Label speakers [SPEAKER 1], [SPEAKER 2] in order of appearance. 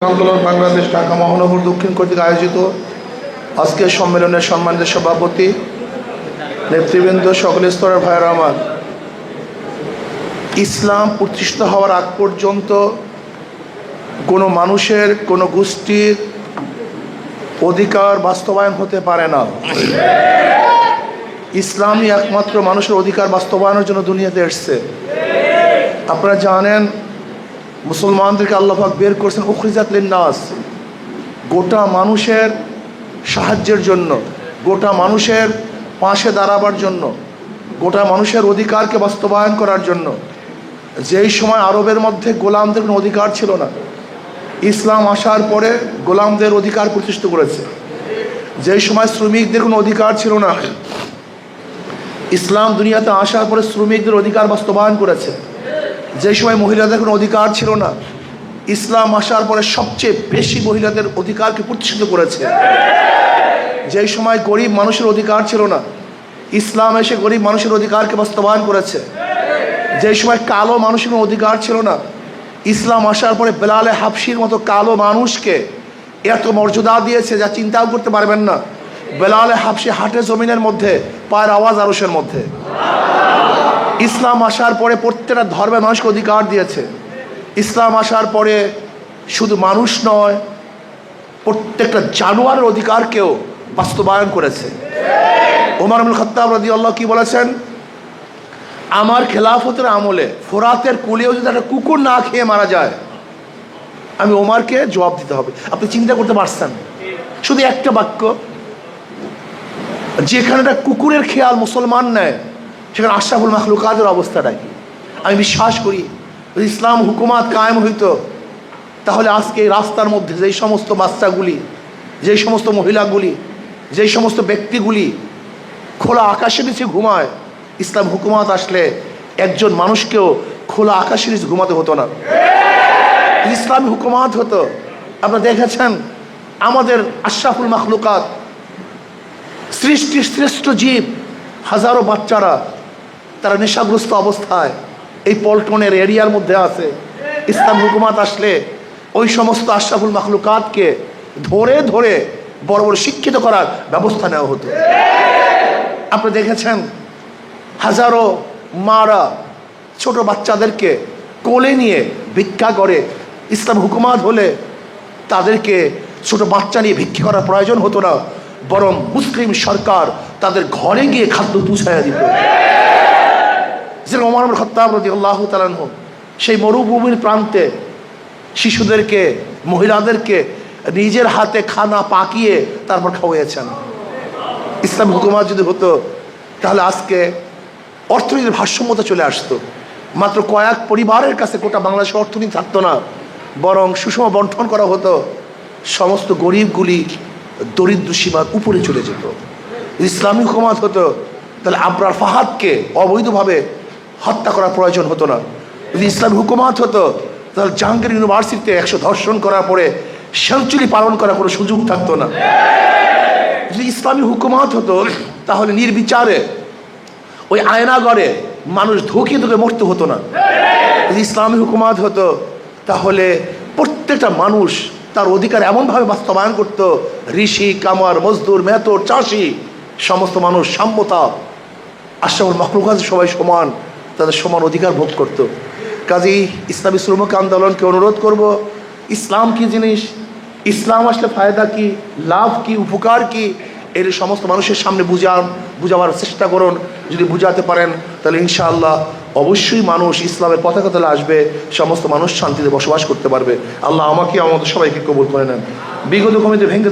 [SPEAKER 1] আন্দোলন বাংলাদেশ ঢাকা মহানগর দক্ষিণ কর্তৃক আয়োজিত আজকের সম্মেলনের সম্মানিত সভাপতি নেতৃবৃন্দ, সকল স্তরের ভাইয়েরা আমার, ইসলাম প্রতিষ্ঠিত হওয়ার আগ পর্যন্ত কোনো মানুষের কোনো গোষ্ঠীর অধিকার বাস্তবায়ন হতে পারে না। ইসলামই একমাত্র মানুষের অধিকার বাস্তবায়নের জন্য দুনিয়াতে এসছে। আপনারা জানেন, মুসলমানদেরকে আল্লাহ পাক বের করছেন উখরিজাত লিন্নাস, গোটা মানুষের সাহায্যের জন্য, গোটা মানুষের পাশে দাঁড়াবার জন্য, গোটা মানুষের অধিকারকে বাস্তবায়ন করার জন্য। যেই সময় আরবের মধ্যে গোলামদের কোনো অধিকার ছিল না, ইসলাম আসার পরে গোলামদের অধিকার প্রতিষ্ঠিত করেছে। যেই সময় শ্রমিকদের কোনো অধিকার ছিল না, ইসলাম দুনিয়াতে আসার পরে শ্রমিকদের অধিকার বাস্তবায়ন করেছে। যে সময় মহিলাদের কোনো অধিকার ছিল না, ইসলাম আসার পরে সবচেয়ে বেশি মহিলাদের অধিকারকে প্রতিষ্ঠিত করেছে। যেই সময় গরিব মানুষের অধিকার ছিল না, ইসলাম এসে গরিব মানুষের অধিকারকে বাস্তবায়ন করেছে। যেই সময় কালো মানুষের কোনো অধিকার ছিল না, ইসলাম আসার পরে বেলালে হাবশির মতো কালো মানুষকে এত মর্যাদা দিয়েছে যা চিন্তাও করতে পারবেন না। বেলালে হাবশি হাটে জমিনের মধ্যে, পায়ের আওয়াজ আরশের মধ্যে। ইসলাম আসার পরে প্রত্যেকটা ধর্মের মানুষকে অধিকার দিয়েছে। ইসলাম আসার পরে শুধু মানুষ নয়, প্রত্যেকটা জানোয়ারের অধিকারকেও বাস্তবায়ন করেছে। ওমর ইবনে খাত্তাব রাদিয়াল্লাহু কি বলেছেন, আমার খেলাফতের আমলে ফোরাতের কুলেও যদি একটা কুকুর না খেয়ে মারা যায়, আমি ওমরকে জবাব দিতে হবে। আপনি চিন্তা করতে পারছেন, শুধু একটা বাক্য, যেখানে একটা কুকুরের খেয়াল মুসলমান নেয়, সেখানে আশরাফুল মাখলুকাতের অবস্থাটা কি? আমি বিশ্বাস করি, যদি ইসলাম হুকুমাত কায়েম হইতো, তাহলে আজকে এই রাস্তার মধ্যে যেই সমস্ত বাচ্চাগুলি, যেই সমস্ত মহিলাগুলি, যেই সমস্ত ব্যক্তিগুলি খোলা আকাশের নিচে ঘুমায়, ইসলাম হুকুমাত আসলে একজন মানুষকেও খোলা আকাশের নিচে ঘুমাতে হতো না। ইসলামী হুকুমাত হতো। আপনারা দেখেছেন, আমাদের আশরাফুল মাখলুকাত, সৃষ্টির শ্রেষ্ঠ জীব, হাজারো বাচ্চারা তারা নেশাগ্রস্ত অবস্থায় এই পল্টনের এরিয়ার মধ্যে আছে। ইসলাম হুকুমাত আসলে ওই সমস্ত আশরাফুল মাখলুকাতকে ধরে ধরে বড় বড় শিক্ষিত করার ব্যবস্থা নেওয়া হতো। আপনি দেখেছেন, হাজারো মারা ছোট বাচ্চাদেরকে কোলে নিয়ে ভিক্ষা করে। ইসলাম হুকুমাত হলে তাদেরকে ছোট বাচ্চা নিয়ে ভিক্ষা করার প্রয়োজন হতো না, বরং মুসলিম সরকার তাদের ঘরে গিয়ে খাদ্য পৌঁছাইয়া দিত। যেরকম ওমর ইবনে খাত্তাব রাদিয়াল্লাহু তাআলা আনহু সেই মরুভূমির প্রান্তে শিশুদেরকে, মহিলাদেরকে নিজের হাতে খানা পাকিয়ে তারপর খাওয়াইয়েছেন। ইসলাম হুকুমাত যদি হতো, তাহলে আজকে অর্থনীতির ভারসাম্যতা চলে আসতো। মাত্র কয়েক পরিবারের কাছে গোটা বাংলাদেশের অর্থনীতি থাকতো না, বরং সুষম বন্টন করা হতো। সমস্ত গরিবগুলি দরিদ্র সীমার উপরে চলে যেত। ইসলামী হুকুমাত হতো, তাহলে আবরার ফাহাদকে অবৈধভাবে হত্যা করার প্রয়োজন হতো না। যদি ইসলামী হুকুমাত হতো, তাহলে জাহাঙ্গীর ইউনিভার্সিটিতে 100 ধর্ষণ করার পরে সেঞ্চুরি পালন করার কোনো সুযোগ থাকতো না। যদি ইসলামী হুকুমাত হতো, তাহলে নির্বিচারে ওই আয়নাগরে মানুষ ধুকিয়ে ধুকে মরতে হতো না। যদি ইসলামী হুকুমাত হতো, তাহলে প্রত্যেকটা মানুষ তার অধিকার এমনভাবে বাস্তবায়ন করতো, ঋষি, কামার, মজদুর, মেহতর, চাষি, সমস্ত মানুষ সাম্যতা, আশরাফুল মাখলুকাত সবাই সমান, তাদের সমান অধিকার ভোগ করত। কাজেই ইসলামী শ্রমিক আন্দোলনকে অনুরোধ করব, ইসলাম কি জিনিস, ইসলাম আসলে ফায়দা কি, লাভ কি, উপকার কি, এর সমস্ত মানুষের সামনে বুঝাবার চেষ্টা করুন। যদি বুঝাতে পারেন, তাহলে ইনশাআল্লাহ অবশ্যই মানুষ ইসলামের পতাকা তলে আসবে, সমস্ত মানুষ শান্তিতে বসবাস করতে পারবে। আল্লাহ আমাকে, আমাদের সবাইকে কবুল করে নেন। বিগত কমিটি ভেঙে